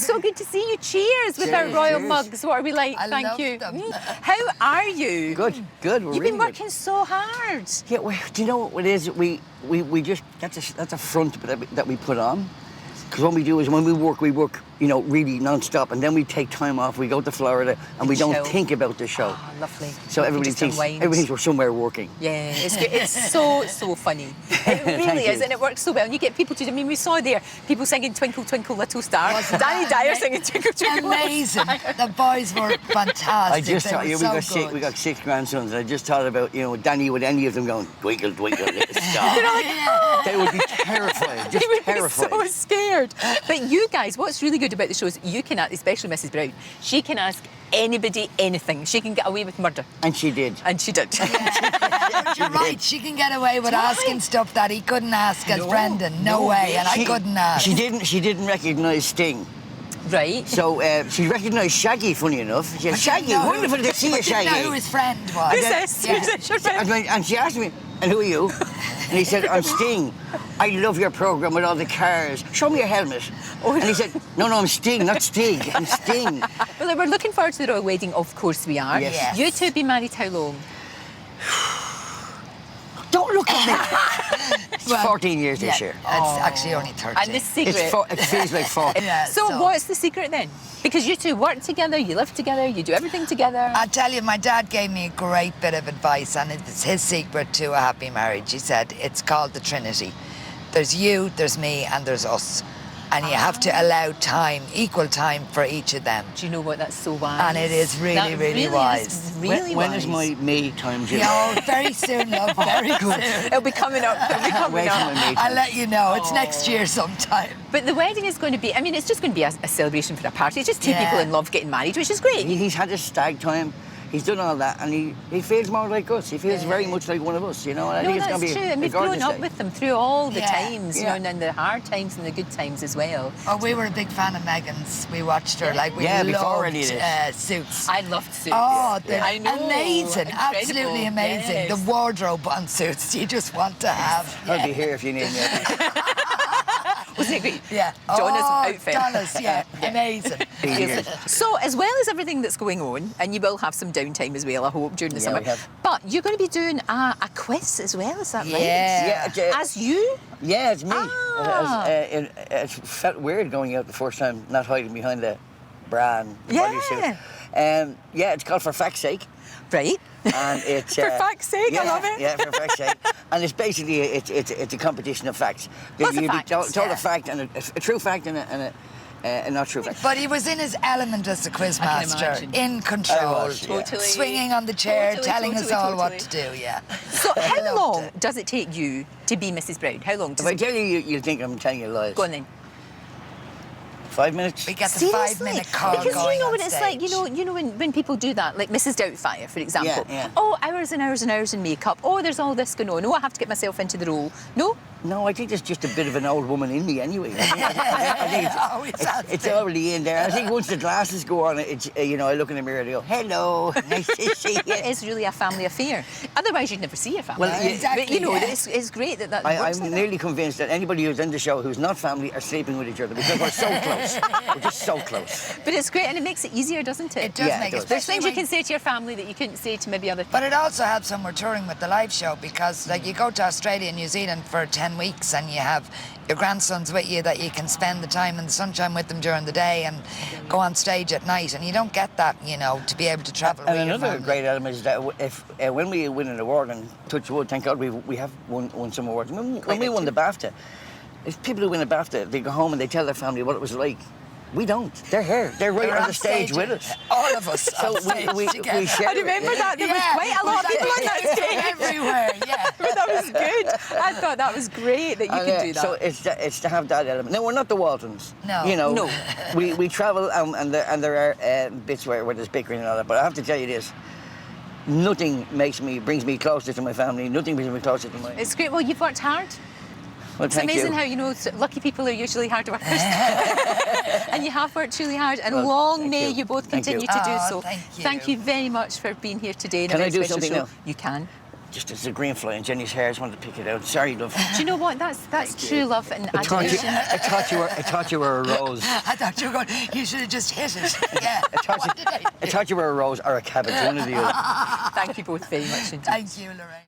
so good to see you. Cheers with our royal mugs. What are we like? Thank you. them. How are you? Good. You've been working so hard. Yeah, well, do you know what it is? We just that's a front that we put on. Because what we do is when we work, you know, really non-stop, and then we take time off. We go to Florida, and we don't think about the show. Oh, lovely. So everybody thinks we're somewhere working. Yeah, it's good. It's so funny. It really is, and it works so well. And you get people to. I mean, we saw there people singing "Twinkle Twinkle Little Star." Danny Dyer singing "Twinkle Twinkle." Amazing. The boys were fantastic. I just thought, we got six grandsons, and I just thought about, you know, Danny with any of them going "Twinkle Twinkle Little Star." They're like, oh. They would be terrified. Just They would terrified. be so scared. But you guys, what's really good about the show is you can, especially Mrs. Brown, she can ask anybody anything. She can get away with murder. And she did. And she did. You're right. She can get away with asking stuff that he couldn't ask as Brendan. No way. And I couldn't ask. She didn't recognise Sting. Right. So she recognised Shaggy, funny enough. She said, Shaggy, wonderful to see you, Shaggy. She didn't know who his friend was. Who's this? Yeah. Who's this your friend? And she asked me, and who are you? And he said, I'm Sting. I love your programme with all the cars. Show me your helmet. And he said, no, I'm Sting, not Stig. I'm Sting. Well, we're looking forward to the royal wedding. Of course we are. Yes. You two have been married how long? Don't look at me. It's 14 years this year. It's actually only 13. And the secret... It feels like 40. Yeah, so what's the secret then? Because you two work together, you live together, you do everything together. I tell you, my dad gave me a great bit of advice, and it's his secret to a happy marriage. He said it's called the Trinity. There's you, there's me, and there's us. And you have to allow time, equal time for each of them. Do you know what? That's so wise. And it is really, really wise. When is my me time, Jim? Yeah, very soon, love, very soon. It'll be coming up. I'll let you know. It's next year sometime. But the wedding is going to be, I mean, it's just going to be a celebration for a party. It's just two people in love getting married, which is great. He's had his stag time. He's done all that, and he feels more like us. He feels very much like one of us, you know. And I think it's going to be true. a And we've grown up day. with them through all the times, you know, and the hard times and the good times as well. Oh, we were a big fan of Meghan's. We watched her, like, we before loved any of this. Suits. I loved Suits. Oh, they're I know. amazing. Incredible. Absolutely amazing. Yes. The wardrobe on Suits, you just want to have. I'll be here if you need me. Wasn't it great? Yeah. Donna's outfit. Donna's, amazing. So, as well as everything that's going on, and you will have some downtime as well, I hope, during the summer. we have. But you're going to be doing a quiz as well, is that right? Yeah. As you? Yeah, it's me. Ah. It felt weird going out the first time, not hiding behind the bra and bodysuit. It's called For Fact's Sake. Right. And it's For fact's sake, I love it. Yeah, for fact's sake. And it's basically it's a competition of facts. Lots of You'll be facts. told a fact and a true fact and a not true fact. But he was in his element as the quizmaster, in control, Totally. swinging on the chair, telling us all totally. what to do. Yeah. So, how loved long it. does it take you to be Mrs. Brown? How long does If I it tell you, you'll think I'm telling you lies. Go on then. 5 minutes? We get the Seriously? 5-minute call because going you know on what it's stage. like, you know when people do that, like Mrs. Doubtfire, for example. Yeah. Oh, hours and hours and hours in makeup. Oh, there's all this going on. Oh, I have to get myself into the role. No? No, I think there's just a bit of an old woman in me anyway. I think it's already in there. I think once the glasses go on, it's I look in the mirror and go, hello, nice to see you. It is really a family affair. Otherwise, you'd never see your family. Well, exactly, But, you know, yeah. it's great that works I'm like nearly convinced that anybody who's in the show who's not family are sleeping with each other because we're so close. We're just so close. But it's great and it makes it easier, doesn't it? It does Yeah, make it it. does. There's things you especially can say to your family that you couldn't say to maybe other people. But it also helps when we're touring with the live show because, like, you go to Australia and New Zealand for 10 weeks and you have your grandsons with you that you can spend the time in the sunshine with them during the day and go on stage at night, and you don't get that, to be able to travel with And your another family. great element is that if when we win an award, and touch wood, thank God we have won some awards. When we won the BAFTA, if people who win a BAFTA, they go home and they tell their family what it was like. We don't. They're here. They're right on the stage with us. All of us. So on stage we together. share I remember it. that. There was quite a lot of people on that stage. Everywhere, yeah. But that was good. I thought that was great that you could do that. So it's to have that element. Now, we're not the Waltons. No. No. We travel and there are bits where there's bickering and all that. But I have to tell you this. Nothing brings me closer to my family. Nothing brings me closer to my... It's great. Well, you've worked hard. Well, It's thank amazing you. how, lucky people are usually hard workers. And you have worked really hard, and Well, long thank may you. you both Thank you. continue to do Oh, so. thank you. Thank you very much for being here today. in a Can I very do special something show. now? You can. just as a green fly in Jenny's hair. I just wanted to pick it out. Sorry, love. Do you know what? That's true love and I admiration. thought you were a rose. I thought you were going, you should have just hit it. Yeah. I thought you were a rose or a cabbage, one of the other. Thank you both very much indeed. Thank you, Lorraine.